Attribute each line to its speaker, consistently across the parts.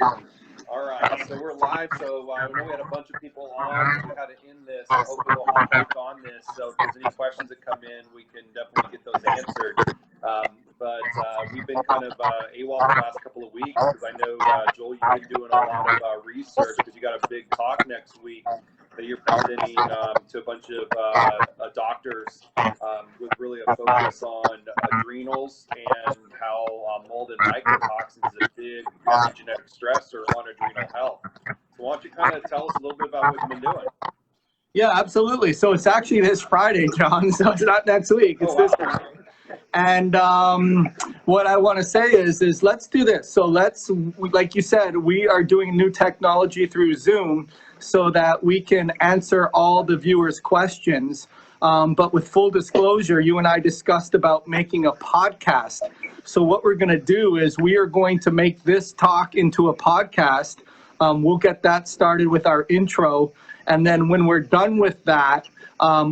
Speaker 1: All right, so we're live. So I know we had a bunch of people on. We had to end this. I hope we'll all click on this. So if there's any questions that come in, we can definitely get those answered. But we've been kind of AWOL the last couple of weeks because I know, Joel, you've been doing a lot of research because you got a big talk next week that you're presenting to a bunch of doctors with really a focus on adrenals and how mold and mycotoxins is a big epigenetic stressor on adrenal health. So why don't you kind of tell us a little bit about what you've been doing?
Speaker 2: Yeah, absolutely. So it's actually this Friday, John, so it's not next week. It's this Friday. And what I want to say is let's do this. So like you said, we are doing new technology through Zoom so that we can answer all the viewers' questions. But with full disclosure, you and I discussed about making a podcast. So what we're going to do is we are going to make this talk into a podcast. We'll get that started with our intro. And then when we're done with that,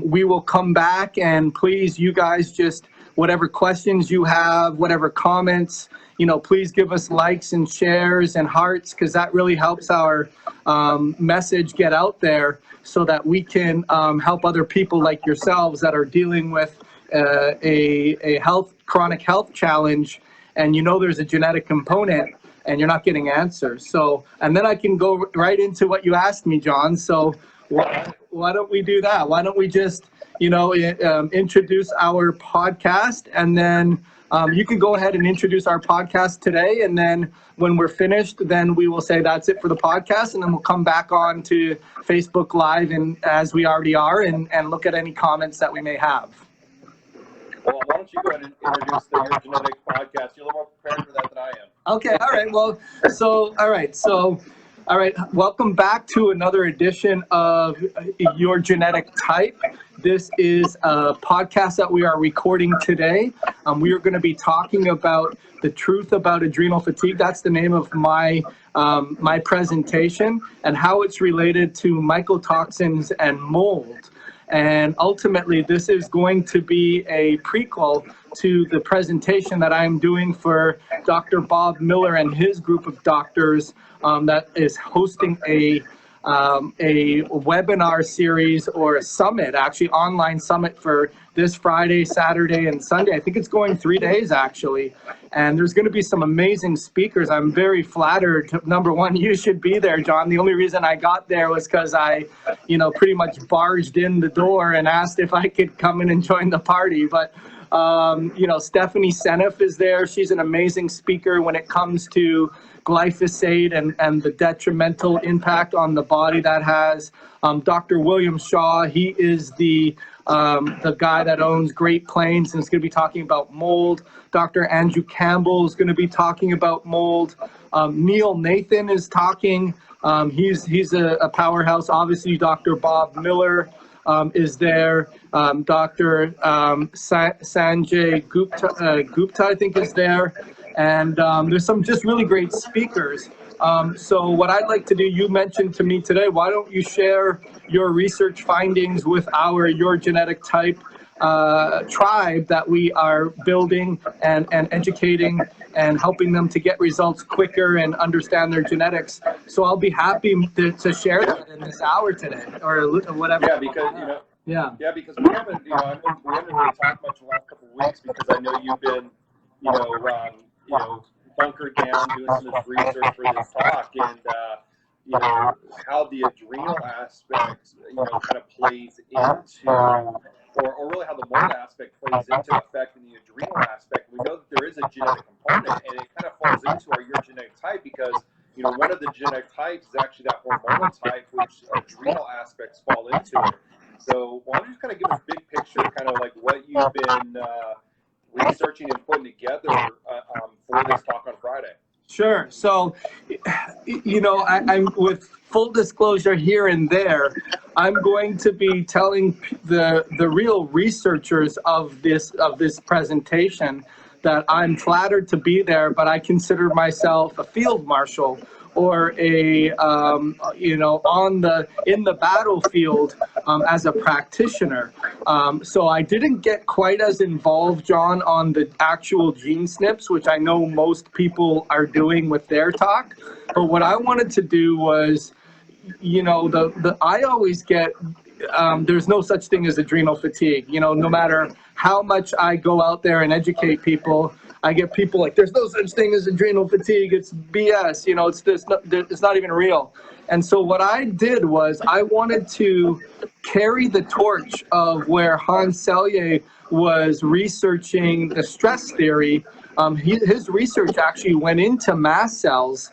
Speaker 2: we will come back and please, you guys, just whatever questions you have, whatever comments, please give us likes and shares and hearts, because that really helps our message get out there so that we can help other people like yourselves that are dealing with a chronic health challenge, and there's a genetic component and you're not getting answers. So, and then I can go right into what you asked me, John. So why don't we do that? Why don't we just introduce our podcast, and then you can go ahead and introduce our podcast today, and then when we're finished, then we will say that's it for the podcast, and then we'll come back on to Facebook Live, and as we already are, and look at any comments that we may have.
Speaker 1: Well, why don't you go ahead and introduce the Your Genetic podcast? You're a little more prepared for that than I am.
Speaker 2: Okay, all right. Well, all right, welcome back to another edition of Your Genetic Type. This is a podcast that we are recording today. We are going to be talking about the truth about adrenal fatigue. That's the name of my my presentation, and how it's related to mycotoxins and mold. And ultimately, this is going to be a prequel to the presentation that I'm doing for Dr. Bob Miller and his group of doctors that is hosting a webinar series, or a summit, actually online summit, for this Friday, Saturday, and Sunday. I think it's going 3 days actually. And there's going to be some amazing speakers. I'm very flattered. Number one, you should be there, John. The only reason I got there was because I, pretty much barged in the door and asked if I could come in and join the party. But Stephanie Seneff is there. She's an amazing speaker when it comes to glyphosate and the detrimental impact on the body that has. Dr. William Shaw, he is the guy that owns Great Plains, and is going to be talking about mold. Dr. Andrew Campbell is going to be talking about mold. Neil Nathan is talking. He's a powerhouse. Obviously, Dr. Bob Miller is there. Dr. Sanjay Gupta, I think, is there. And there's some just really great speakers. So what I'd like to do, you mentioned to me today, why don't you share your research findings with our Your Genetic Type tribe that we are building and educating and helping them to get results quicker and understand their genetics. So I'll be happy to share that in this hour today, or whatever.
Speaker 1: Yeah, because because we haven't, we haven't really talked much in the last couple of weeks, because I know you've been, bunkered down doing some of this research for this talk, and how the adrenal aspect, kind of plays into, or really how the mold aspect plays into affecting the adrenal aspect. We know that there is a genetic component, and it kind of falls into our Your Genetic Type, because one of the genetic types is actually that hormonal type, which adrenal aspects fall into it. So why don't you just kind of give us big picture, kind of like what you've been researching and putting together for this talk on Friday?
Speaker 2: Sure. So, I'm with full disclosure here and there, I'm going to be telling the real researchers of this presentation that I'm flattered to be there, but I consider myself a field marshal or a in the battlefield as a practitioner. So I didn't get quite as involved, John, on the actual gene snips, which I know most people are doing with their talk. But what I wanted to do was, I always get, there's no such thing as adrenal fatigue. No matter how much I go out there and educate people, I get people like, there's no such thing as adrenal fatigue. It's BS. It's not even real. And so what I did was I wanted to carry the torch of where Hans Selye was researching the stress theory. His research actually went into mast cells,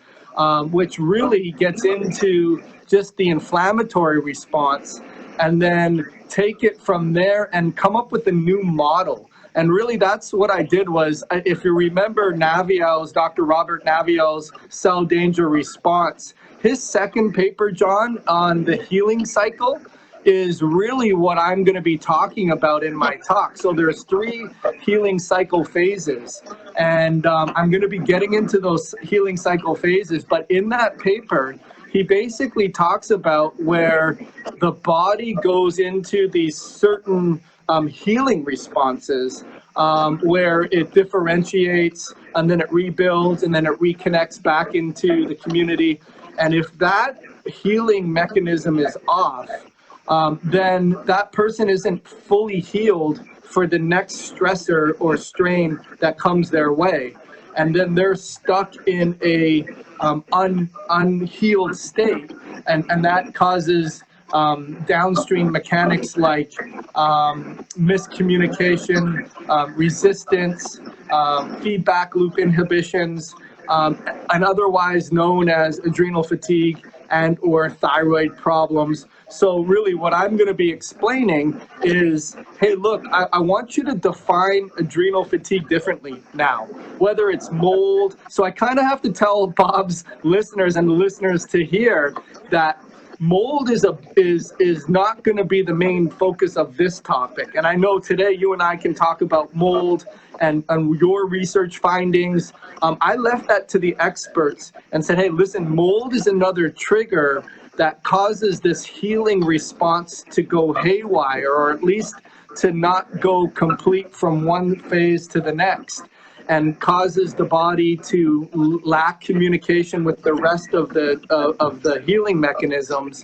Speaker 2: which really gets into just the inflammatory response, and then take it from there and come up with a new model. And really that's what I did was, if you remember Dr. Robert Naviel's cell danger response, his second paper, John, on the healing cycle is really what I'm going to be talking about in my talk. So there's 3 healing cycle phases, and I'm going to be getting into those healing cycle phases. But in that paper, he basically talks about where the body goes into these certain healing responses, where it differentiates and then it rebuilds and then it reconnects back into the community. And if that healing mechanism is off, then that person isn't fully healed for the next stressor or strain that comes their way. And then they're stuck in a unhealed state. And that causes downstream mechanics like miscommunication, resistance, feedback loop inhibitions, and otherwise known as adrenal fatigue and or thyroid problems. So really what I'm going to be explaining is, hey, look, I want you to define adrenal fatigue differently now, whether it's mold. So I kind of have to tell Bob's listeners and the listeners to hear that mold is not going to be the main focus of this topic. And I know today you and I can talk about mold and your research findings. I left that to the experts and said, hey, listen, mold is another trigger that causes this healing response to go haywire, or at least to not go complete from one phase to the next, and causes the body to lack communication with the rest of the healing mechanisms.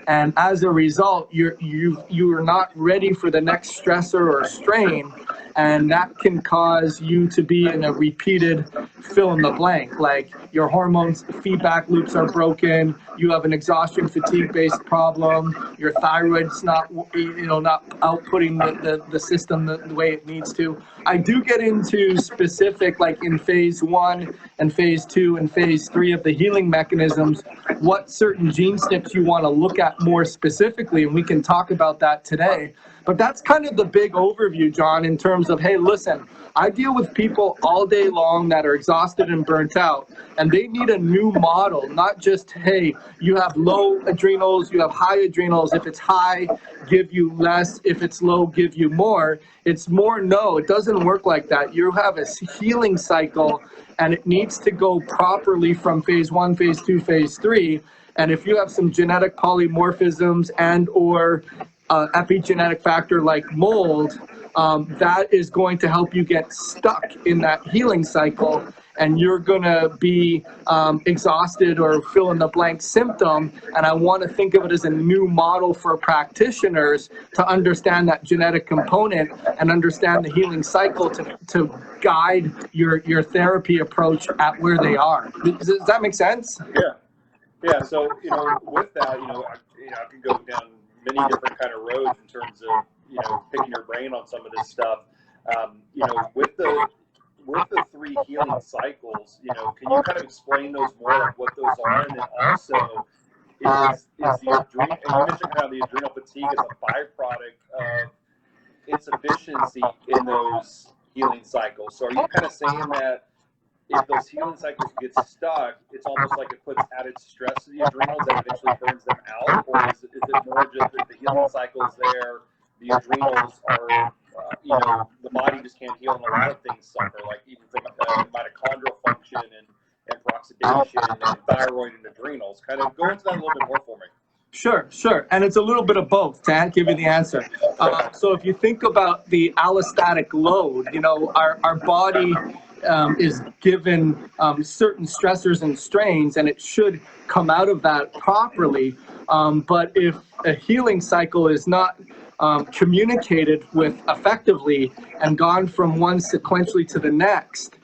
Speaker 2: And as a result, you are not ready for the next stressor or strain, and that can cause you to be in a repeated fill in the blank. Like your hormones feedback loops are broken, you have an exhaustion fatigue based problem, your thyroid's not outputting the system the way it needs to. I do get into specific, like in phase 1 and phase 2 and phase 3 of the healing mechanisms, what certain gene snips you want to look at more specifically, and we can talk about that today. But that's kind of the big overview, John, in terms of, hey, listen, I deal with people all day long that are exhausted and burnt out, and they need a new model, not just, hey, you have low adrenals, you have high adrenals. If it's high, give you less. If it's low, give you more. It's more, no, it doesn't work like that. You have a healing cycle, and it needs to go properly from phase 1, phase 2, phase 3. And if you have some genetic polymorphisms and or epigenetic factor like mold, that is going to help you get stuck in that healing cycle, and you're going to be exhausted or fill in the blank symptom. And I want to think of it as a new model for practitioners to understand that genetic component and understand the healing cycle to guide your therapy approach at where they are. Does that make sense?
Speaker 1: Yeah. So, with that, I can go down many different kind of roads in terms of, picking your brain on some of this stuff. With the 3 healing cycles, can you kind of explain those more, like what those are? And then also, is the adrenal, and you mentioned how the adrenal fatigue is a byproduct of insufficiency in those healing cycles. So are you kind of saying that if those healing cycles get stuck, it's almost like it puts added stress to the adrenals that eventually burns them out? Or is it more just that the healing cycle's there, the adrenals are, the body just can't heal, and a lot of things suffer, like even from mitochondrial function and peroxidation and thyroid and adrenals. Kind of go into that a little bit more for me.
Speaker 2: Sure. And it's a little bit of both to give you the answer. So if you think about the allostatic load, our body is given certain stressors and strains, and it should come out of that properly. But if a healing cycle is not communicated with effectively and gone from one sequentially to the next,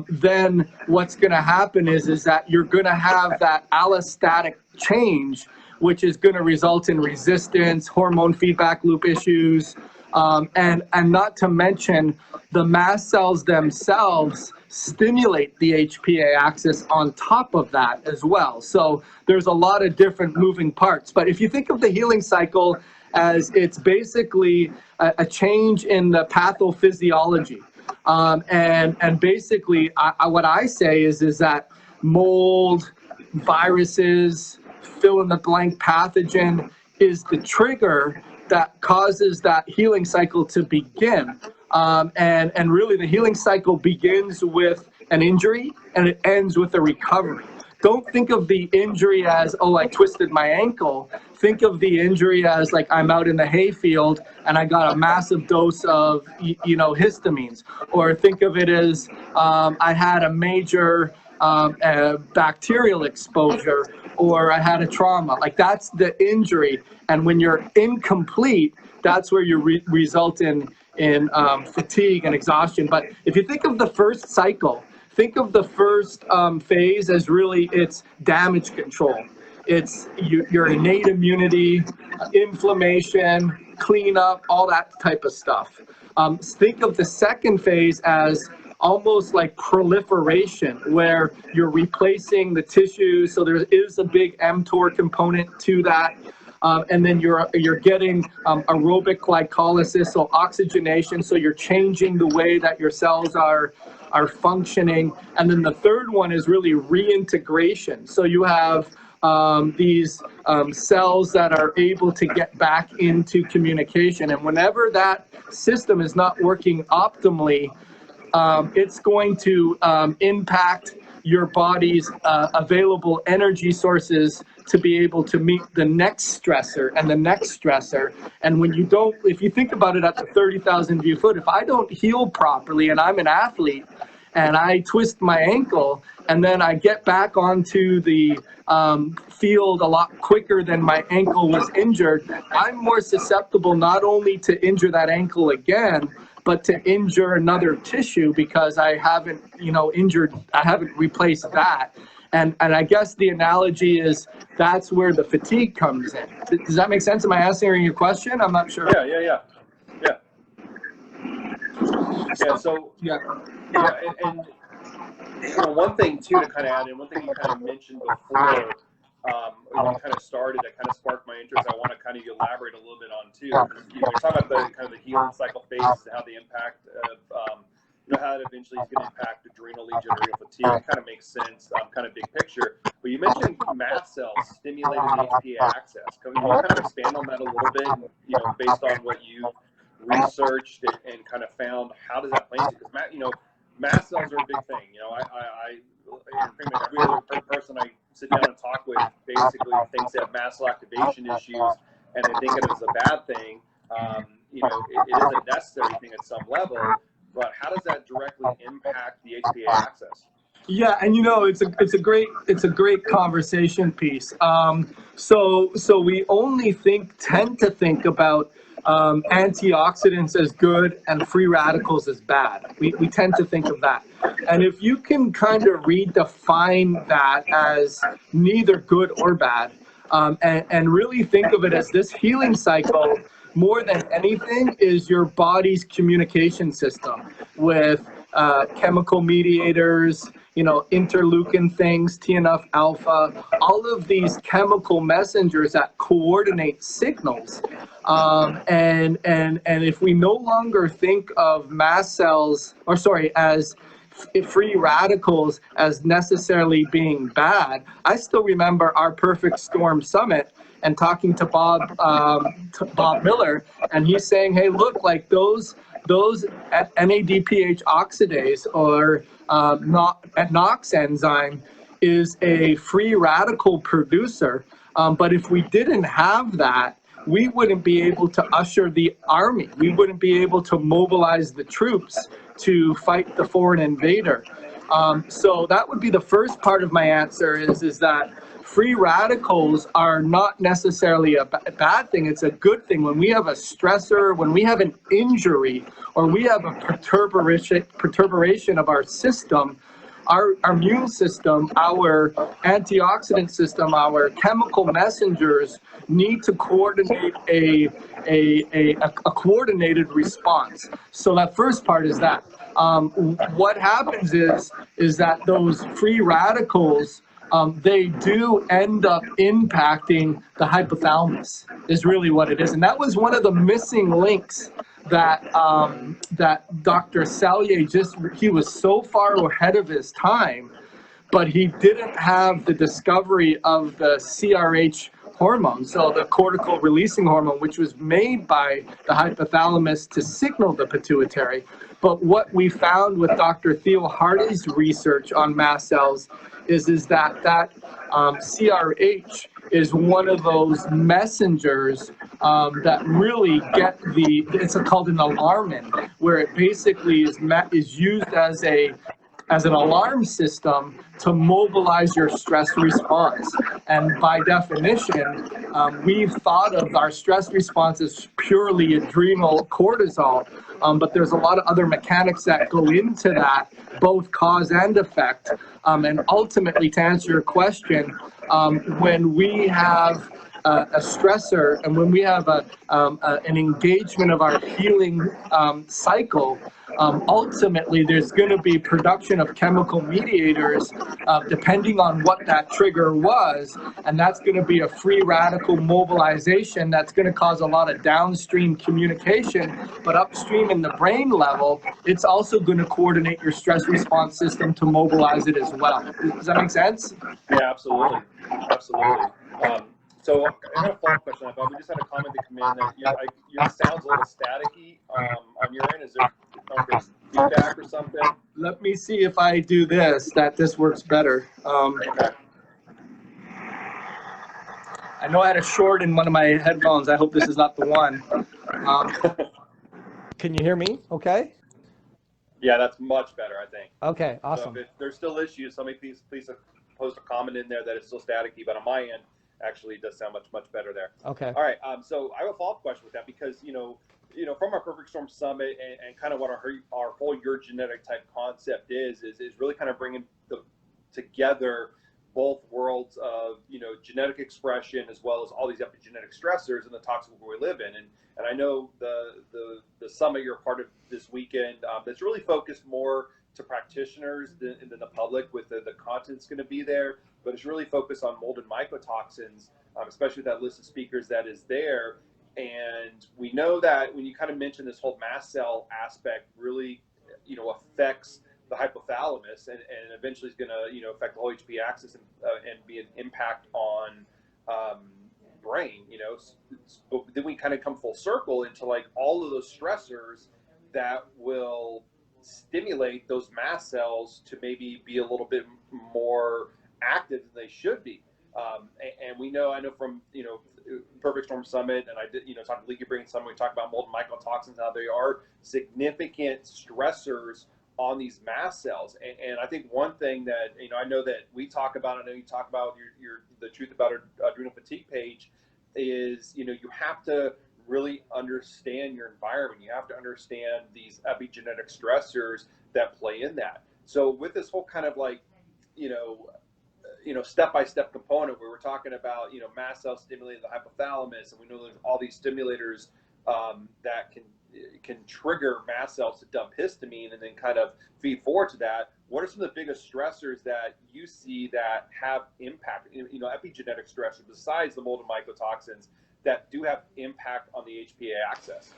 Speaker 2: then what's going to happen is that you're going to have that allostatic change, which is going to result in resistance, hormone feedback loop issues, and not to mention the mast cells themselves stimulate the HPA axis on top of that as well. So there's a lot of different moving parts. But if you think of the healing cycle as it's basically a change in the pathophysiology, and basically what I say is that mold, viruses, fill in the blank pathogen is the trigger that causes that healing cycle to begin. And really the healing cycle begins with an injury and it ends with a recovery. Don't think of the injury as, oh, I twisted my ankle. Think of the injury as like I'm out in the hayfield and I got a massive dose of, histamines. Or think of it as I had a major bacterial exposure, or I had a trauma. Like that's the injury. And when you're incomplete, that's where you result in fatigue and exhaustion. But if you think of the first cycle, think of the first phase as really it's damage control. It's your innate immunity, inflammation, cleanup, all that type of stuff. Think of the second phase as almost like proliferation, where you're replacing the tissues. So there is a big mTOR component to that. And then you're getting aerobic glycolysis, so oxygenation. So you're changing the way that your cells are functioning. And then the third one is really reintegration. So you have these cells that are able to get back into communication. And whenever that system is not working optimally, it's going to impact your body's available energy sources to be able to meet the next stressor and the next stressor. And when you don't, if you think about it at the 30,000 view foot, if I don't heal properly and I'm an athlete and I twist my ankle and then I get back onto the field a lot quicker than my ankle was injured, I'm more susceptible not only to injure that ankle again, but to injure another tissue because I haven't, I haven't replaced that. And I guess the analogy is that's where the fatigue comes in. Does that make sense? Am I answering your question? I'm not sure.
Speaker 1: Yeah. So and one thing too to kind of add in, one thing you kind of mentioned before, when you kind of started, that kind of sparked my interest. I want to kind of elaborate a little bit on too. You're talking about the kind of the healing cycle phase, how the impact of how it eventually is going to impact adrenal lesion, adrenal fatigue. It kind of makes sense, kind of big picture. But you mentioned mast cells stimulating the HPA axis. Can you kind of expand on that a little bit? Based on what you researched and kind of found, how does that play into? Because mast cells are a big thing. Every other person I sit down and talk with basically thinks they have mast cell activation issues, and they think it is a bad thing. It is a necessary thing at some level, but how does that directly impact the HPA axis?
Speaker 2: Yeah, and it's a great conversation piece. So we only tend to think about antioxidants as good and free radicals as bad. We tend to think of that. And if you can kind of redefine that as neither good or bad, and really think of it as this healing cycle, more than anything, is your body's communication system with chemical mediators, interleukin things, TNF alpha, all of these chemical messengers that coordinate signals. And if we no longer think of mast cells, as free radicals as necessarily being bad, I still remember our Perfect Storm Summit and talking to Bob Miller, and he's saying, hey, look, like those NADPH oxidase or NOx enzyme is a free radical producer. But if we didn't have that, we wouldn't be able to usher the army. We wouldn't be able to mobilize the troops to fight the foreign invader. So that would be the first part of my answer is that free radicals are not necessarily a bad thing. It's a good thing. When we have a stressor, when we have an injury, or we have a perturbation of our system, our immune system, our antioxidant system, our chemical messengers need to coordinate a coordinated response. So that first part is that. What happens is that those free radicals, they do end up impacting the hypothalamus, is really what it is. And that was one of the missing links that that Dr. Sallier he was so far ahead of his time, but he didn't have the discovery of the CRH hormone, so the cortical releasing hormone, which was made by the hypothalamus to signal the pituitary. But what we found with Dr. Theo Hardy's research on mast cells is that CRH is one of those messengers that really get it's called an alarmin, where it basically is used as an alarm system to mobilize your stress response. And by definition, we've thought of our stress response as purely adrenal cortisol, but there's a lot of other mechanics that go into that, both cause and effect. And ultimately, to answer your question, when we have a stressor and when we have an engagement of our healing cycle, ultimately there's going to be production of chemical mediators depending on what that trigger was, and that's going to be a free radical mobilization that's going to cause a lot of downstream communication, but upstream in the brain level, it's also going to coordinate your stress response system to mobilize it as well. Does that make sense?
Speaker 1: Yeah, absolutely. Absolutely. So I had a follow-up question. I thought we just had a comment to come in that your sound's a little staticky on your end. Is there feedback or something?
Speaker 2: Let me see if I do this, this works better.
Speaker 1: Okay.
Speaker 2: I know I had a short in one of my headphones. I hope this is not the one. Can you hear me okay?
Speaker 1: Yeah, that's much better, I think.
Speaker 2: Okay, awesome.
Speaker 1: So if there's still issues, somebody please post a comment in there that it's still staticky, but on my end, actually it does sound much better there.
Speaker 2: Okay.
Speaker 1: All right. So I have a follow-up question with that because from our Perfect Storm Summit and kind of what our whole Your Genetic type concept is really kind of bringing together both worlds of genetic expression as well as all these epigenetic stressors and the toxic world we live in. And I know the summit you're a part of this weekend that's really focused more to practitioners than the public, with the content's going to be there, but it's really focused on mold and mycotoxins, especially that list of speakers that is there. And we know that when you kind of mention this whole mast cell aspect really affects the hypothalamus and eventually is going to affect the whole HPA axis and be an impact on brain. But then we kind of come full circle into like all of those stressors that will stimulate those mast cells to maybe be a little bit more active than they should be. And I know from Perfect Storm Summit, and I did talk to Leaky Brain Summit, we talked about mold and mycotoxins, how they are significant stressors on these mast cells. And I think one thing that I know that we talk about, I know you talk about your the Truth About Adrenal Fatigue page, is you have to really understand your environment. You have to understand these epigenetic stressors that play in that. So with this whole kind of like step-by-step component where we're talking about mast cells stimulating the hypothalamus, and we know there's all these stimulators that can trigger mast cells to dump histamine and then kind of feed forward to that. What are some of the biggest stressors that you see that have impact, epigenetic stressors besides the mold and mycotoxins that do have impact on the HPA axis?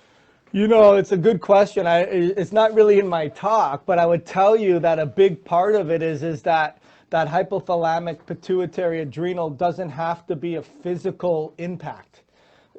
Speaker 2: It's a good question. It's not really in my talk, but I would tell you that a big part of it is that hypothalamic pituitary adrenal doesn't have to be a physical impact.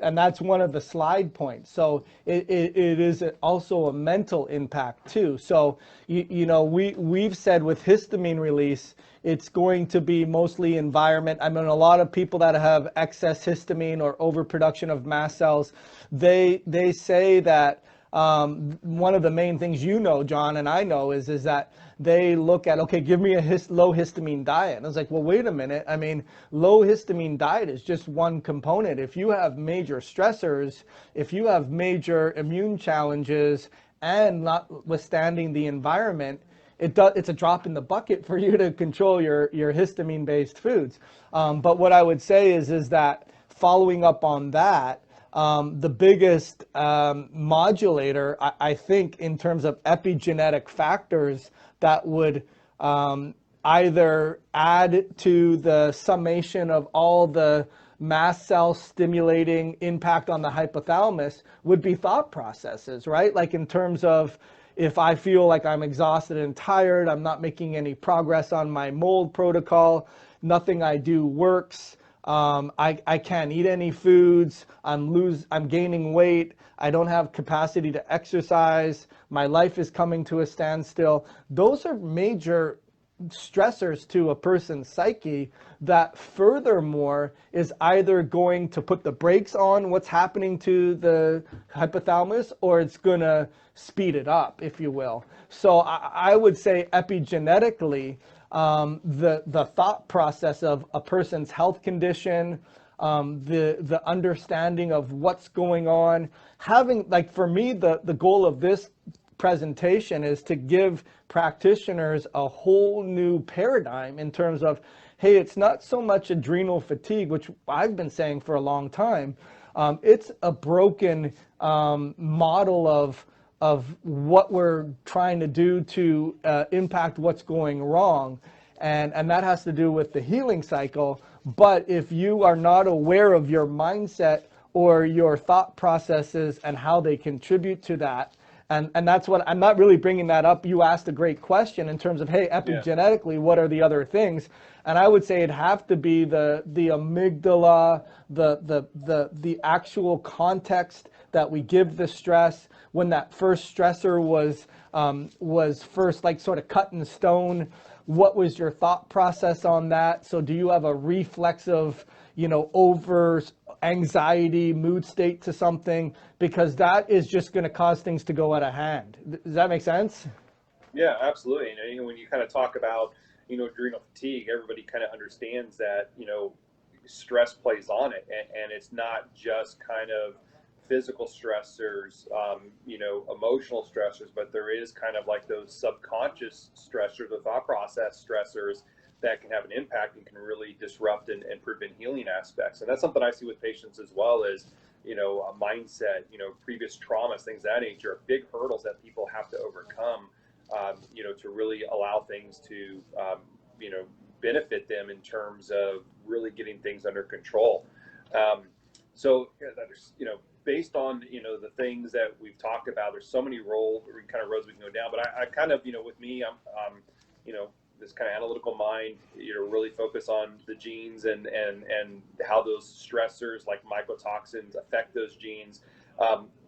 Speaker 2: And that's one of the slide points. So it is also a mental impact too. So, you know, we've said with histamine release, it's going to be mostly environment. I mean, a lot of people that have excess histamine or overproduction of mast cells, they say that one of the main things, you know, John, and I know is that they look at, okay, give me a low histamine diet. And I was like, well, wait a minute. I mean, low histamine diet is just one component. If you have major stressors, if you have major immune challenges and notwithstanding the environment, it's a drop in the bucket for you to control your histamine-based foods. But what I would say is that following up on that, the biggest modulator, I think, in terms of epigenetic factors that would either add to the summation of all the mast cell stimulating impact on the hypothalamus would be thought processes, right? Like in terms of, if I feel like I'm exhausted and tired, I'm not making any progress on my mold protocol, nothing I do works, I can't eat any foods, I'm gaining weight, I don't have capacity to exercise, my life is coming to a standstill. Those are major stressors to a person's psyche that furthermore is either going to put the brakes on what's happening to the hypothalamus, or it's going to speed it up, if you will. So I would say epigenetically, the thought process of a person's health condition, the understanding of what's going on, having, like, for me, the goal of this presentation is to give practitioners a whole new paradigm in terms of, hey, it's not so much adrenal fatigue, which I've been saying for a long time. It's a broken model of what we're trying to do to impact what's going wrong. And that has to do with the healing cycle. But if you are not aware of your mindset or your thought processes and how they contribute to that, and that's what, I'm not really bringing that up. You asked a great question in terms of, hey, epigenetically, what are the other things? And I would say it'd have to be the amygdala, the actual context that we give the stress, when that first stressor was first, like, sort of cut in stone. What was your thought process on that? So do you have a reflexive, you know, over anxiety mood state to something? Because that is just going to cause things to go out of hand. Does that make sense?
Speaker 1: Yeah, absolutely. And when you kind of talk about, you know, adrenal fatigue, everybody kind of understands that, you know, stress plays on it, and it's not just kind of physical stressors, you know, emotional stressors, but there is kind of like those subconscious stressors, the thought process stressors that can have an impact and can really disrupt and prevent healing aspects. And that's something I see with patients as well, as, you know, a mindset, you know, previous traumas, things of that nature, are big hurdles that people have to overcome, you know, to really allow things to, you know, benefit them in terms of really getting things under control. So, you know, based on, you know, the things that we've talked about, there's so many kind of roads we can go down. But I kind of, you know, with me, I'm you know, this kind of analytical mind, you know, really focus on the genes and how those stressors like mycotoxins affect those genes.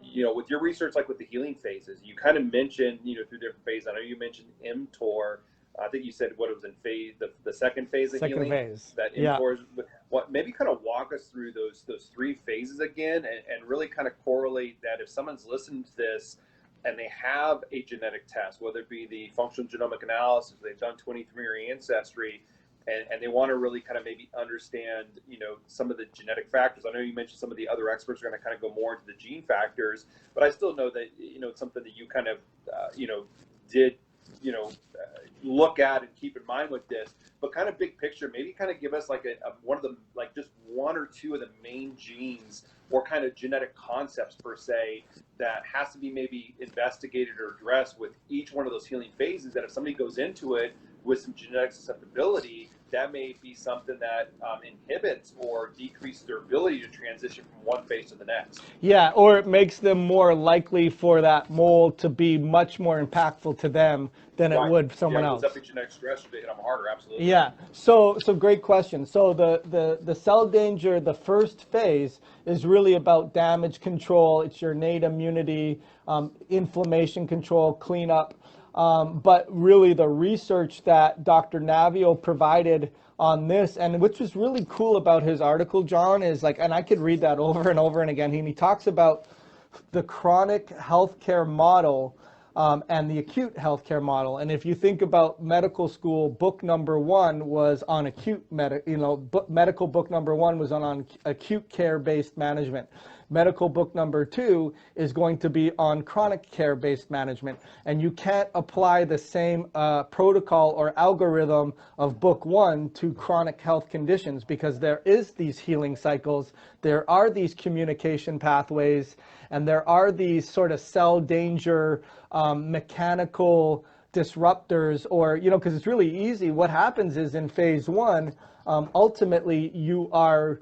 Speaker 1: You know, with your research, like with the healing phases, you kind of mentioned, you know, through different phases. I know you mentioned MTOR. I think you said what it was in phase, the second phase of healing.
Speaker 2: Phase.
Speaker 1: That MTOR, what, maybe kind of walk us through those three phases again, and really kind of correlate that if someone's listening to this and they have a genetic test, whether it be the functional genomic analysis, they've done 23andMe Ancestry, and they want to really kind of maybe understand, you know, some of the genetic factors. I know you mentioned some of the other experts are going to kind of go more into the gene factors, but I still know that, you know, it's something that you kind of, you know, did, you know, look at and keep in mind with this. But kind of big picture, maybe kind of give us like one of the, like just one or two of the main genes or kind of genetic concepts per se that has to be maybe investigated or addressed with each one of those healing phases, that if somebody goes into it with some genetic susceptibility, that may be something that inhibits or decreases their ability to transition from one phase to the next.
Speaker 2: Yeah, or it makes them more likely for that mold to be much more impactful to them than it would someone else.
Speaker 1: Yeah, because epigenetic stress would hit them harder, absolutely.
Speaker 2: Yeah, so great question. So the cell danger, the first phase is really about damage control. It's your innate immunity, inflammation control, cleanup. But really the research that Dr. Navio provided on this, and which was really cool about his article, John, is like, and I could read that over and over and again. He talks about the chronic healthcare model and the acute healthcare model. And if you think about medical school, book number one was on medical book number one was on acute care-based management. Medical book number two is going to be on chronic care-based management. And you can't apply the same protocol or algorithm of book one to chronic health conditions, because there is these healing cycles, there are these communication pathways, and there are these sort of cell danger mechanical disruptors, or, because it's really easy. What happens is in phase one, ultimately you are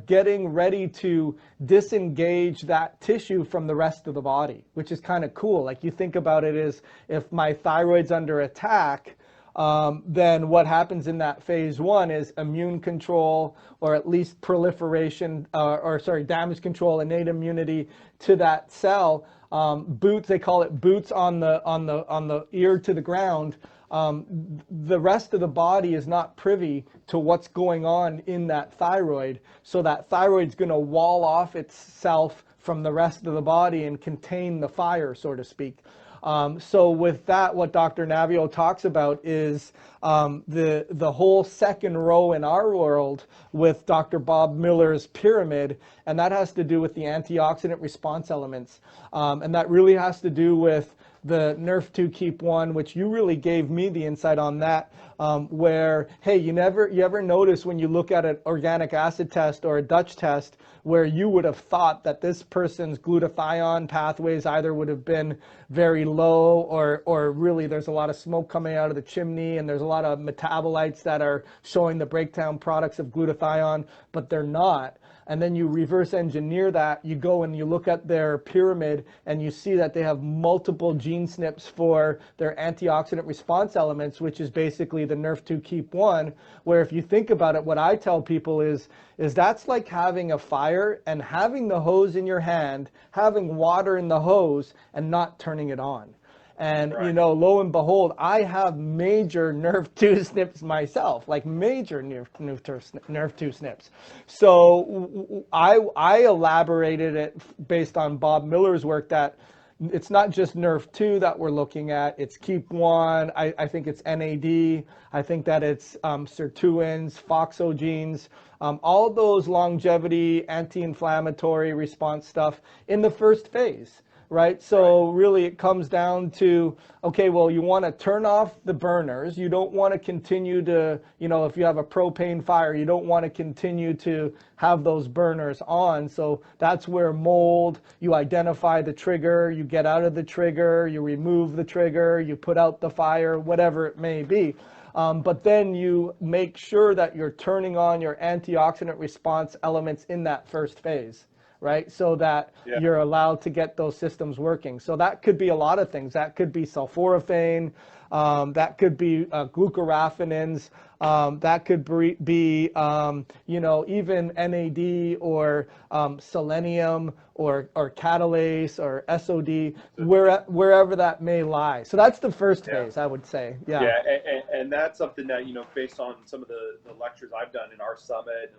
Speaker 2: getting ready to disengage that tissue from the rest of the body, which is kind of cool. Like, you think about it as, if my thyroid's under attack, then what happens in that phase one is immune control, or at least proliferation, damage control, innate immunity to that cell. Boots, they call it boots on the ear to the ground. The rest of the body is not privy to what's going on in that thyroid. So that thyroid's going to wall off itself from the rest of the body and contain the fire, so to speak. So with that, what Dr. Navio talks about is the whole second row in our world with Dr. Bob Miller's pyramid, and that has to do with the antioxidant response elements. And that really has to do with the NRF2 Keep 1, which you really gave me the insight on that, where, hey, you ever notice when you look at an organic acid test or a Dutch test, where you would have thought that this person's glutathione pathways either would have been very low, or really there's a lot of smoke coming out of the chimney, and there's a lot of metabolites that are showing the breakdown products of glutathione, but they're not. And then you reverse engineer that, you go and you look at their pyramid, and you see that they have multiple gene SNPs for their antioxidant response elements, which is basically the NRF2 Keep 1, where if you think about it, what I tell people is that's like having a fire and having the hose in your hand, having water in the hose, and not turning it on. And,
Speaker 1: right.
Speaker 2: Lo and behold, I have major NRF2 SNPs myself, like major NRF2 SNPs. So I elaborated it based on Bob Miller's work, that it's not just NRF2 that we're looking at, it's Keep 1, I think it's NAD, I think that it's sirtuins, FOXO-genes, all those longevity, anti-inflammatory response stuff in the first phase. Right? So really it comes down to, okay, well, you want to turn off the burners. You don't want to continue to, if you have a propane fire, you don't want to continue to have those burners on. So that's where mold, you identify the trigger, you get out of the trigger, you remove the trigger, you put out the fire, whatever it may be. But then you make sure that you're turning on your antioxidant response elements in that first phase. Right? So that you're allowed to get those systems working. So that could be a lot of things. That could be sulforaphane, that could be glucoraphanins, that could be, even NAD or selenium or catalase or SOD, wherever that may lie. So that's the first phase, I would say.
Speaker 1: Yeah, and that's something that, based on some of the lectures I've done in our summit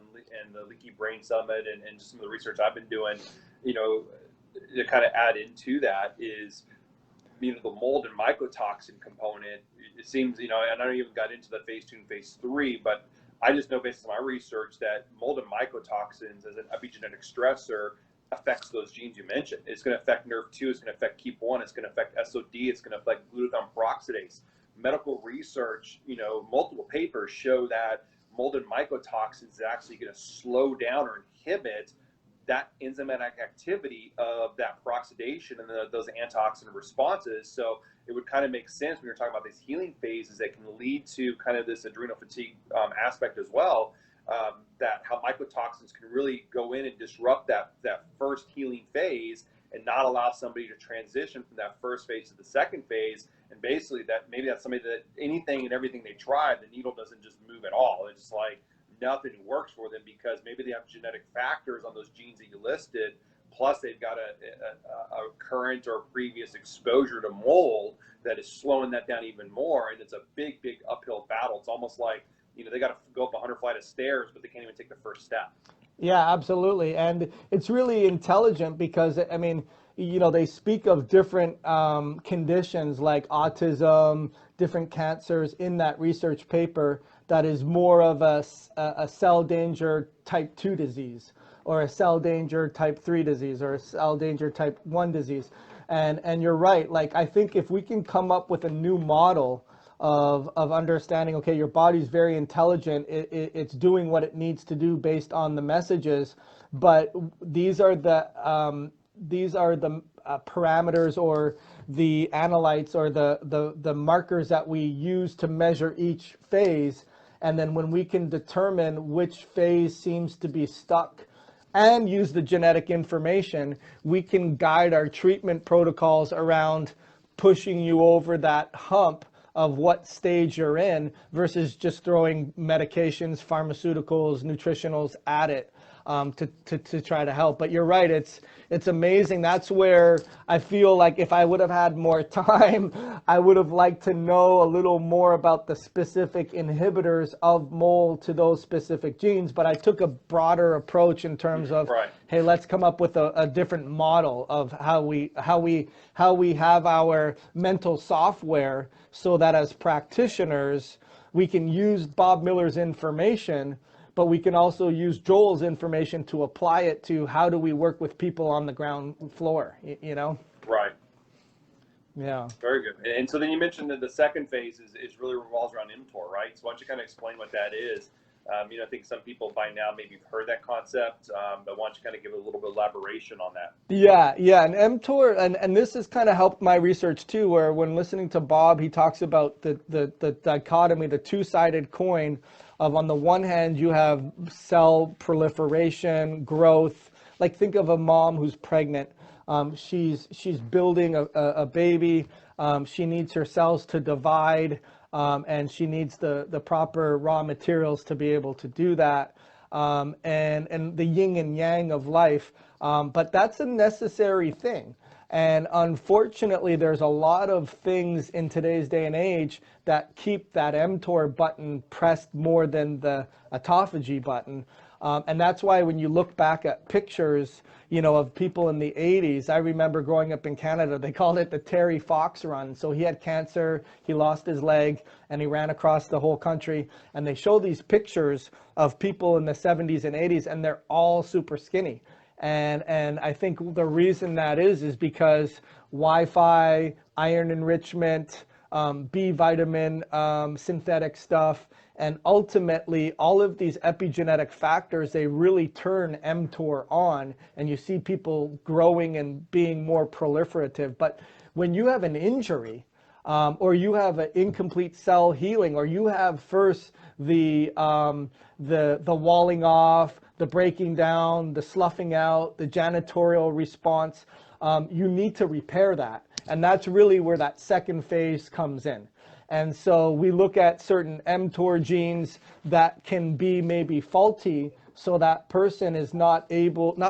Speaker 1: and the Leaky Brain Summit and just some of the research I've been doing, to kind of add into that is, the mold and mycotoxin component. It seems, and I don't even got into the phase 2 and phase 3, but I just know based on my research that mold and mycotoxins as an epigenetic stressor affects those genes you mentioned. It's going to affect NRF2, it's going to affect Keep 1, it's going to affect SOD, it's going to affect glutathione peroxidase. Medical research, multiple papers show that mold and mycotoxins is actually going to slow down or inhibit that enzymatic activity of that peroxidation and those antioxidant responses. So it would kind of make sense when you're talking about these healing phases that can lead to kind of this adrenal fatigue aspect as well, that how mycotoxins can really go in and disrupt that first healing phase and not allow somebody to transition from that first phase to the second phase. And basically that maybe that's somebody that anything and everything they try, the needle doesn't just move at all. It's like nothing works for them because maybe they have genetic factors on those genes that you listed, plus they've got a current or previous exposure to mold that is slowing that down even more. And it's a big uphill battle. It's almost like, you know, they got to go up 100 flight of stairs, but they can't even take the first step.
Speaker 3: Yeah, absolutely. And it's really intelligent because, I mean, you know, they speak of different conditions like autism, different cancers in that research paper that is more of a cell danger type 2 disease, or a cell danger type 3 disease, or a cell danger type 1 disease. And you're right. Like, I think if we can come up with a new model of understanding, okay, your body's very intelligent, it's doing what it needs to do based on the messages, but these are the parameters or the analytes or the markers that we use to measure each phase. And then when we can determine which phase seems to be stuck and use the genetic information, we can guide our treatment protocols around pushing you over that hump of what stage you're in versus just throwing medications, pharmaceuticals, nutritionals at it to try to help. But you're right, it's amazing. That's where I feel like if I would have had more time, I would have liked to know a little more about the specific inhibitors of mold to those specific genes. But I took a broader approach in terms of,
Speaker 1: right,
Speaker 3: hey, let's come up with a different model of how we have our mental software so that as practitioners, we can use Bob Miller's information, but we can also use Joel's information to apply it to how do we work with people on the ground floor, you know?
Speaker 1: Right.
Speaker 3: Yeah.
Speaker 1: Very good. And so then you mentioned that the second phase is really revolves around MTOR, right? So why don't you kind of explain what that is? You know, I think some people by now maybe have heard that concept, but why don't you kind of give a little bit of elaboration on that?
Speaker 3: Yeah, and mTOR, and this has kind of helped my research too, where when listening to Bob, he talks about the dichotomy, the two-sided coin of, on the one hand, you have cell proliferation, growth. Like, think of a mom who's pregnant. She's building a baby. She needs her cells to divide. And she needs the proper raw materials to be able to do that, and the yin and yang of life. But that's a necessary thing. And unfortunately, there's a lot of things in today's day and age that keep that mTOR button pressed more than the autophagy button. And that's why when you look back at pictures, you know, of people in the 80s, I remember growing up in Canada, they called it the Terry Fox run. So he had cancer, he lost his leg, and he ran across the whole country. And they show these pictures of people in the 70s and 80s, and they're all super skinny. And I think the reason that is because Wi-Fi, iron enrichment, B vitamin, synthetic stuff, and ultimately all of these epigenetic factors, they really turn mTOR on, and you see people growing and being more proliferative. But when you have an injury, or you have an incomplete cell healing, or you have first the walling off, the breaking down, the sloughing out, the janitorial response, you need to repair that. And that's really where that second phase comes in. And so we look at certain mTOR genes that can be maybe faulty, so that person is not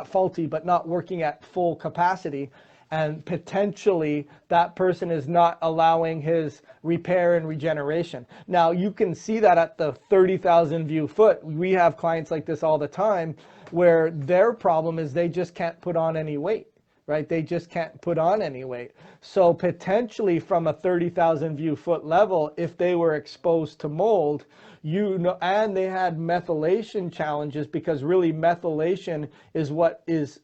Speaker 3: faulty, but not working at full capacity. And potentially that person is not allowing his repair and regeneration. Now, you can see that at the 30,000 view foot. We have clients like this all the time where their problem is they just can't put on any weight, right? They just can't put on any weight. So potentially from a 30,000 view foot level, if they were exposed to mold, you know, and they had methylation challenges, because really methylation is what is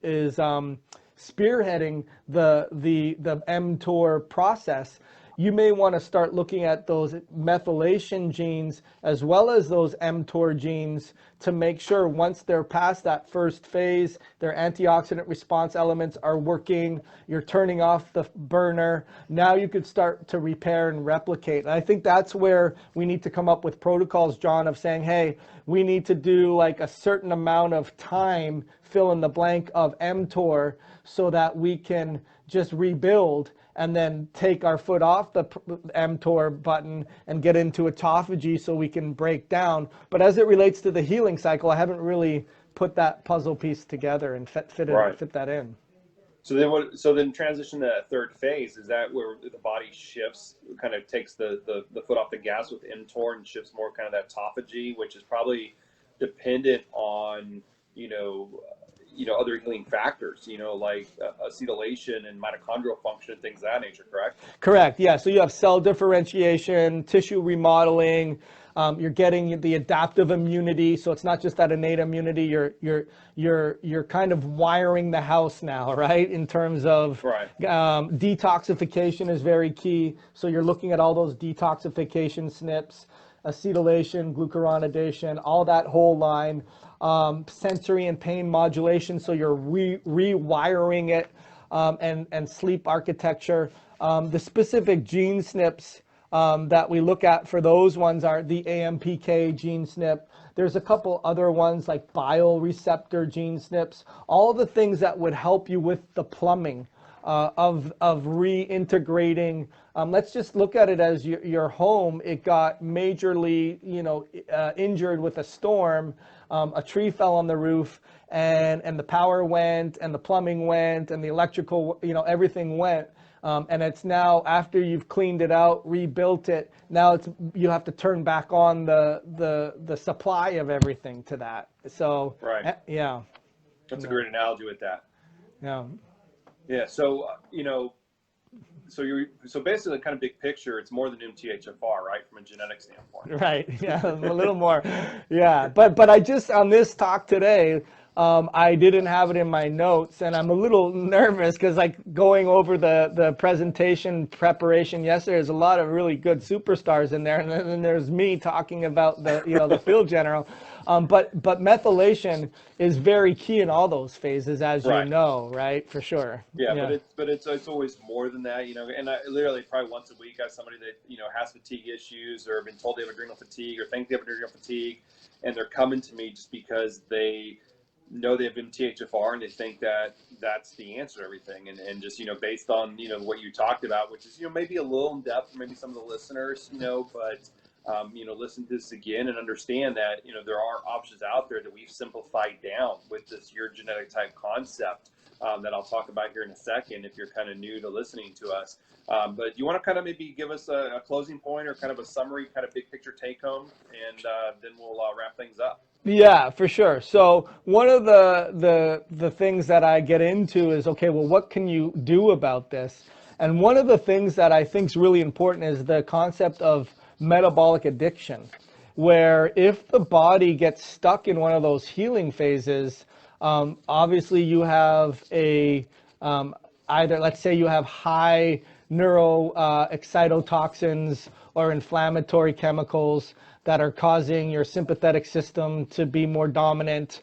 Speaker 3: spearheading the mTOR process. you may want to start looking at those methylation genes as well as those mTOR genes to make sure once they're past that first phase, their antioxidant response elements are working, you're turning off the burner, now you could start to repair and replicate. And I think that's where we need to come up with protocols, John, of saying, hey, we need to do like a certain amount of time, fill in the blank, of mTOR so that we can just rebuild and then take our foot off the mTOR button and get into autophagy so we can break down. But as it relates to the healing cycle, I haven't really put that puzzle piece together and fit that in.
Speaker 1: So then transition to that third phase, is that where the body shifts, kind of takes the foot off the gas with mTOR and shifts more kind of that autophagy, which is probably dependent on, other healing factors, like acetylation and mitochondrial function, things of that nature, correct?
Speaker 3: Correct, yeah. So you have cell differentiation, tissue remodeling, you're getting the adaptive immunity. So it's not just that innate immunity, you're kind of wiring the house now, right? In terms of detoxification is very key. So you're looking at all those detoxification SNPs, acetylation, glucuronidation, all that whole line. Sensory and pain modulation, so you're rewiring it, and sleep architecture. The specific gene SNPs that we look at for those ones are the AMPK gene SNP. There's a couple other ones like bile receptor gene SNPs, all the things that would help you with the plumbing of reintegrating. Let's just look at it as your home. It got majorly, injured with a storm. A tree fell on the roof, and the power went, and the plumbing went, and the electrical, everything went. And it's now, after you've cleaned it out, rebuilt it, now you have to turn back on the supply of everything to that. So yeah,
Speaker 1: that's a great analogy with that.
Speaker 3: Yeah.
Speaker 1: So so basically, kind of big picture, it's more than MTHFR, right, from a genetic standpoint.
Speaker 3: Right. Yeah, a little more. Yeah, but I just, on this talk today, I didn't have it in my notes, and I'm a little nervous because, like, going over the presentation preparation yesterday, there's a lot of really good superstars in there, and then there's me talking about the field general. But methylation is very key in all those phases, as you know, right? For sure.
Speaker 1: Yeah. But it's always more than that, And I literally probably once a week I have somebody that has fatigue issues or been told they have adrenal fatigue or think they have adrenal fatigue, and they're coming to me just because they know they have MTHFR and they think that that's the answer to everything, and just based on what you talked about, which is maybe a little in depth for maybe some of the listeners, but listen to this again and understand that there are options out there that we've simplified down with this your genetic type concept that I'll talk about here in a second if you're kind of new to listening to us. But you want to kind of maybe give us a closing point or kind of a summary, kind of big picture take home, and then we'll wrap things up.
Speaker 3: Yeah, for sure. So one of the things that I get into is, okay, well, what can you do about this? And one of the things that I think is really important is the concept of metabolic addiction, where if the body gets stuck in one of those healing phases, obviously you have either, let's say you have high excitotoxins or inflammatory chemicals that are causing your sympathetic system to be more dominant.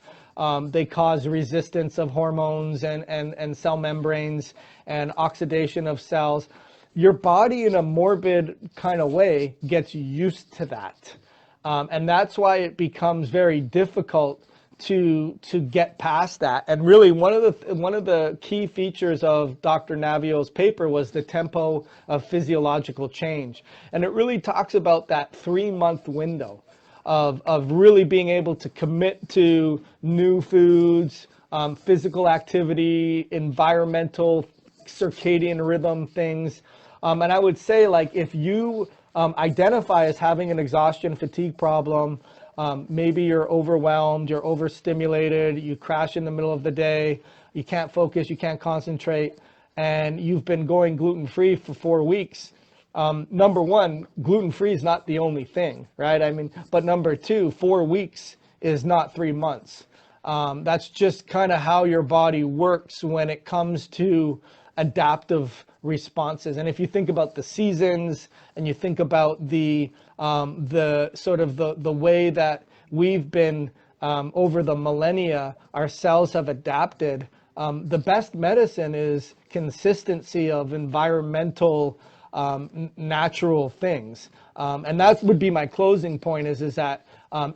Speaker 3: They cause resistance of hormones and cell membranes and oxidation of cells. Your body, in a morbid kind of way, gets used to that. And that's why it becomes very difficult to get past that. And really, one of the key features of Dr. Navio's paper was the tempo of physiological change. And it really talks about that 3-month window of really being able to commit to new foods, physical activity, environmental, circadian rhythm things. And I would say, like, if you identify as having an exhaustion fatigue problem, maybe you're overwhelmed, you're overstimulated, you crash in the middle of the day, you can't focus, you can't concentrate, and you've been going gluten-free for 4 weeks. Number one, gluten-free is not the only thing, right? I mean, but number two, 4 weeks is not 3 months. That's just kind of how your body works when it comes to adaptive responses. And if you think about the seasons and you think about the sort of the way that we've been over the millennia, our cells have adapted. The best medicine is consistency of environmental natural things. And that would be my closing point is that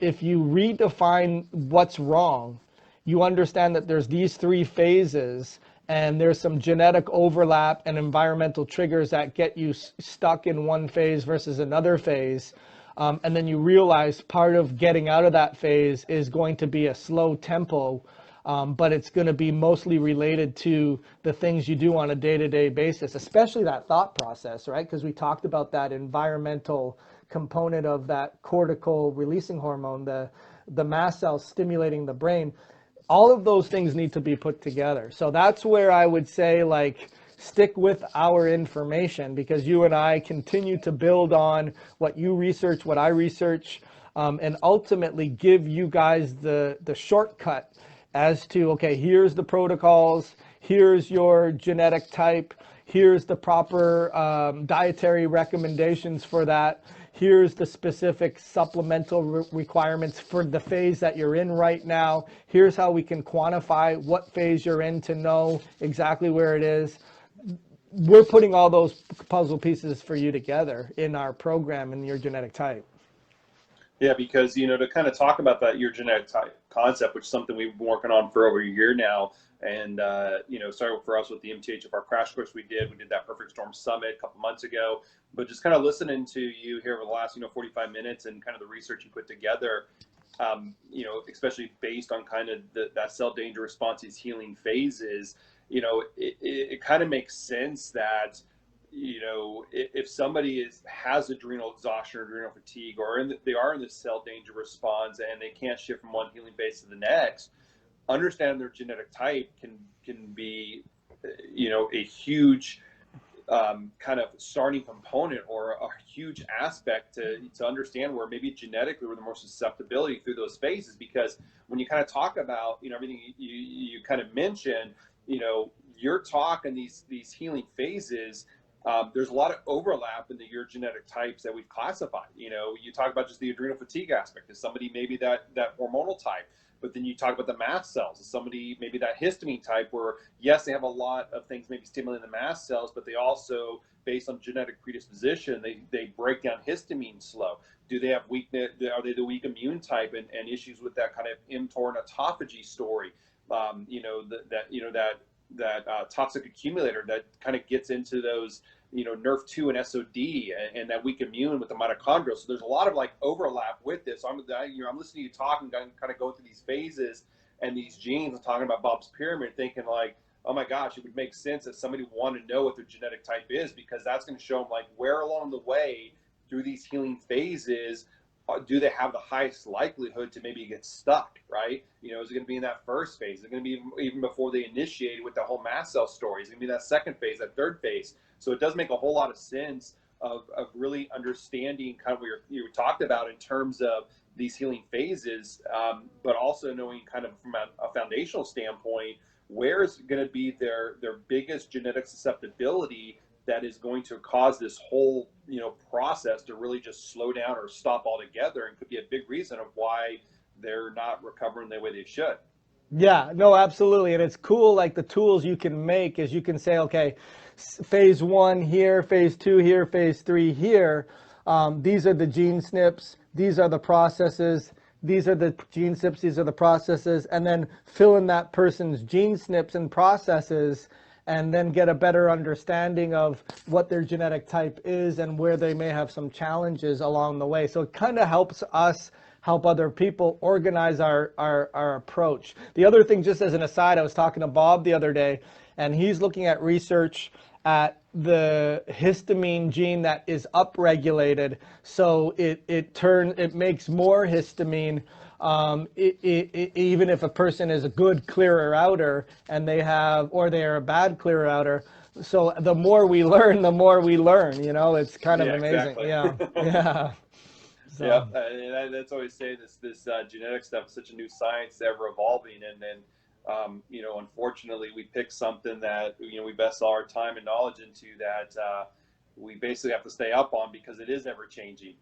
Speaker 3: if you redefine what's wrong, you understand that there's these three phases and there's some genetic overlap and environmental triggers that get you stuck in one phase versus another phase. And then you realize part of getting out of that phase is going to be a slow tempo, but it's going to be mostly related to the things you do on a day-to-day basis, especially that thought process, right? Because we talked about that environmental component of that cortical releasing hormone, the mast cells stimulating the brain. All of those things need to be put together. So that's where I would say, like, stick with our information, because you and I continue to build on what you research, what I research, and ultimately give you guys the shortcut as to, okay, here's the protocols, here's your genetic type, here's the proper dietary recommendations for that, here's the specific supplemental requirements for the phase that you're in right now, here's how we can quantify what phase you're in to know exactly where it is. We're putting all those puzzle pieces for you together in our program and your genetic type.
Speaker 1: Yeah, because, you know, to kind of talk about that, your genetic type concept, which is something we've been working on for over a year now. And, you know, started for us with the MTHFR crash course we did that Perfect Storm Summit a couple months ago. But just kind of listening to you here over the last, 45 minutes and kind of the research you put together, you know, especially based on kind of that cell danger response, these healing phases, you know, it kind of makes sense that, you know, if somebody has adrenal exhaustion or adrenal fatigue, or they are in the cell danger response and they can't shift from one healing phase to the next, understand their genetic type can be, you know, a huge kind of starting component or a huge aspect to understand where maybe genetically we're the more susceptibility through those phases. Because when you kind of talk about, you know, everything you kind of mentioned, you know, your talk and these healing phases, there's a lot of overlap in your genetic types that we've classified. You know, you talk about just the adrenal fatigue aspect. Is somebody maybe that hormonal type, but then you talk about the mast cells. Is somebody maybe that histamine type, where yes, they have a lot of things maybe stimulating the mast cells, but they also, based on genetic predisposition, they break down histamine slow. Do they have weakness? Are they the weak immune type and issues with that kind of MTOR and autophagy story? You know, that toxic accumulator that kind of gets into those, you know, NRF2 and SOD and that weak immune with the mitochondria. So there's a lot of like overlap with this. So I'm listening to you talk and kind of going through these phases and these genes and talking about Bob's pyramid, thinking like, oh my gosh, it would make sense that somebody would want to know what their genetic type is, because that's going to show them like where along the way through these healing phases do they have the highest likelihood to maybe get stuck, right? You know, is it going to be in that first phase? Is it going to be even before they initiated with the whole mast cell story? Is it going to be that second phase, that third phase? So it does make a whole lot of sense of really understanding kind of what you talked about in terms of these healing phases, but also knowing kind of from a foundational standpoint, where is going to be their biggest genetic susceptibility that is going to cause this whole, you know, process to really just slow down or stop altogether, and could be a big reason of why they're not recovering the way they should.
Speaker 3: Yeah, no, absolutely. And it's cool, like the tools you can make is you can say, okay, phase 1 here, phase 2 here, phase 3 here. These are the gene SNPs, these are the processes, these are the gene SNPs, these are the processes, and then fill in that person's gene SNPs and processes, and then get a better understanding of what their genetic type is and where they may have some challenges along the way. So it kind of helps us help other people organize our approach. The other thing, just as an aside, I was talking to Bob the other day, and he's looking at research at the histamine gene that is upregulated. So it makes more histamine, even if a person is a good clearer outer and they are a bad clearer outer. So the more we learn, you know, it's kind of amazing.
Speaker 1: Exactly.
Speaker 3: Yeah. So.
Speaker 1: Yeah, and that's always say this genetic stuff is such a new science, ever evolving, and then Unfortunately, we picked something that, we invest all our time and knowledge into that we basically have to stay up on because it is ever changing,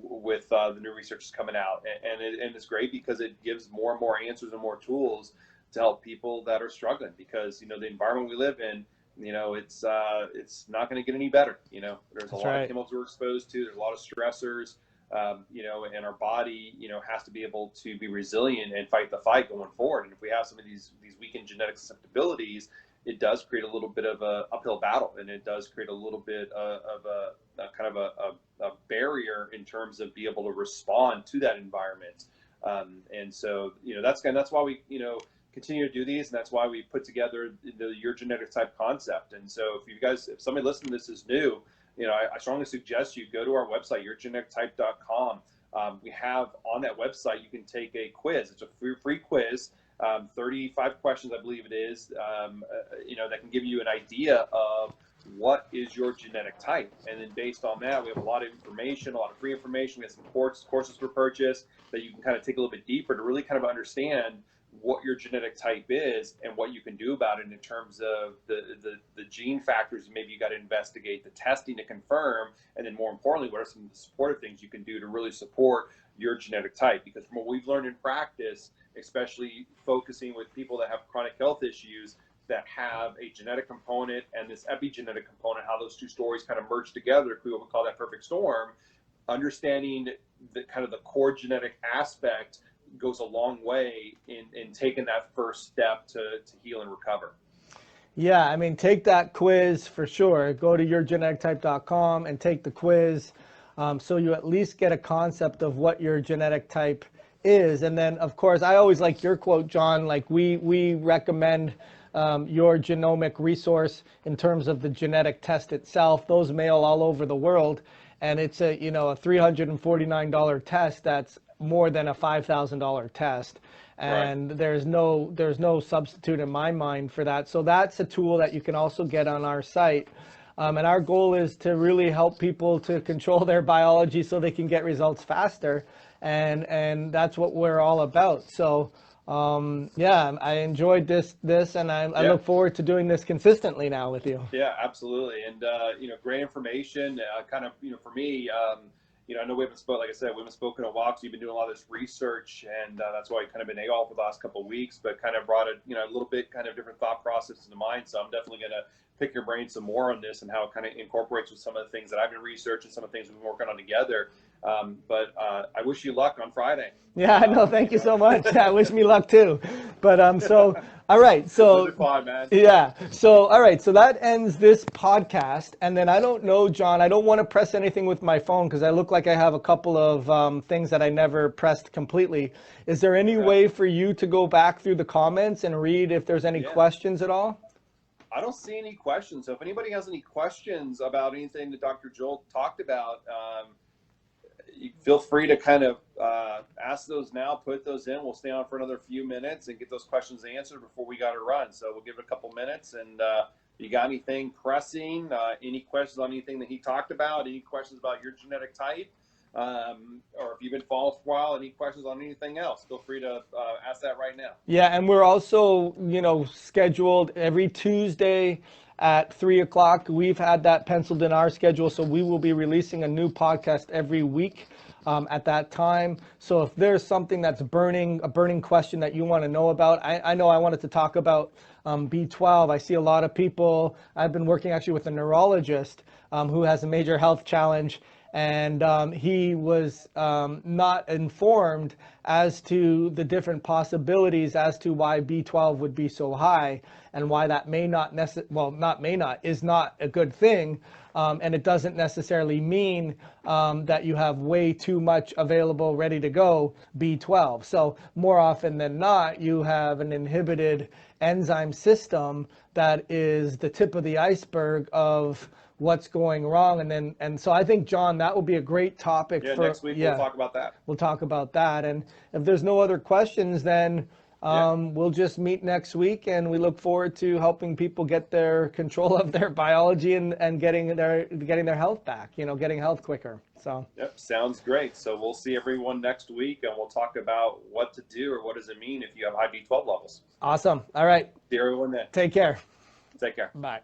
Speaker 1: with the new research coming out. And it's great because it gives more and more answers and more tools to help people that are struggling because, the environment we live in, it's not going to get any better. There's a lot of chemicals we're exposed to. There's a lot of stressors. And our body, has to be able to be resilient and fight the fight going forward. And if we have some of these weakened genetic susceptibilities, it does create a little bit of a uphill battle, and it does create a little bit of a kind of a barrier in terms of be able to respond to that environment. And so, that's why we, continue to do these, and that's why we put together your genetic type concept. And so if somebody listening to this is new, I strongly suggest you go to our website, yourgenetictype.com. We have on that website, you can take a quiz. It's a free quiz, 35 questions, I believe it is, that can give you an idea of what is your genetic type. And then based on that, we have a lot of information, a lot of free information. We have some courses for purchase that you can kind of take a little bit deeper to really kind of understand what your genetic type is and what you can do about it in terms of the gene factors maybe you got to investigate, the testing to confirm, and then more importantly, what are some of the supportive things you can do to really support your genetic type. Because from what we've learned in practice, especially focusing with people that have chronic health issues that have a genetic component and this epigenetic component, how those two stories kind of merge together, we would call that perfect storm. Understanding the kind of the core genetic aspect goes a long way in taking that first step to heal and recover.
Speaker 3: Yeah, I mean, take that quiz for sure. Go to yourgenetictype.com and take the quiz, so you at least get a concept of what your genetic type is. And then, of course, I always like your quote, John, like we recommend your genomic resource in terms of the genetic test itself. Those mail all over the world, and it's a $349 test that's more than a $5,000 test, and right. there's no substitute in my mind for that. So that's a tool that you can also get on our site, and our goal is to really help people to control their biology so they can get results faster, and that's what we're all about. So I enjoyed this and I look forward to doing this consistently now with you.
Speaker 1: Yeah, absolutely. And great information. For me, I know we haven't spoken, like I said, we haven't spoken in a while because you've been doing a lot of this research, and that's why you kind of been AWOL for the last couple of weeks, but kind of brought a little bit kind of different thought process into mind. So I'm definitely going to pick your brain some more on this and how it kind of incorporates with some of the things that I've been researching, some of the things we've been working on together. But I wish you luck on Friday.
Speaker 3: Yeah, no, thank you so much. Yeah, wish me luck too. But all right, so
Speaker 1: fun, man.
Speaker 3: Yeah, so all right, so that ends this podcast, and then I don't know, John, I don't want to press anything with my phone because I look like I have a couple of things that I never pressed completely. Is there any way for you to go back through the comments and read if there's any questions at all?
Speaker 1: I don't see any questions. So if anybody has any questions about anything that Dr. Joel talked about, you feel free to kind of ask those now, put those in. We'll stay on for another few minutes and get those questions answered before we got to run. So we'll give it a couple minutes. And if you got anything pressing, any questions on anything that he talked about, any questions about your genetic type, or if you've been following for a while, any questions on anything else, feel free to ask that right now.
Speaker 3: Yeah, and we're also, scheduled every Tuesday at 3 o'clock. We've had that penciled in our schedule, so we will be releasing a new podcast every week at that time. So if there's something that's a burning question that you want to know about, I know I wanted to talk about B12. I see a lot of people. I've been working actually with a neurologist who has a major health challenge, and he was not informed as to the different possibilities as to why B12 would be so high, and why that is not a good thing, and it doesn't necessarily mean that you have way too much available, ready to go B12. So more often than not, you have an inhibited enzyme system that is the tip of the iceberg of what's going wrong. And so I think, John, that will be a great topic
Speaker 1: for next week. We'll talk about that.
Speaker 3: We'll talk about that. And if there's no other questions, then We'll just meet next week, and we look forward to helping people get their control of their biology and getting their health back, getting health quicker. So.
Speaker 1: Yep, sounds great. So we'll see everyone next week, and we'll talk about what to do or what does it mean if you have high B12 levels.
Speaker 3: Awesome. All right.
Speaker 1: See everyone then.
Speaker 3: Take care.
Speaker 1: Take care.
Speaker 3: Bye.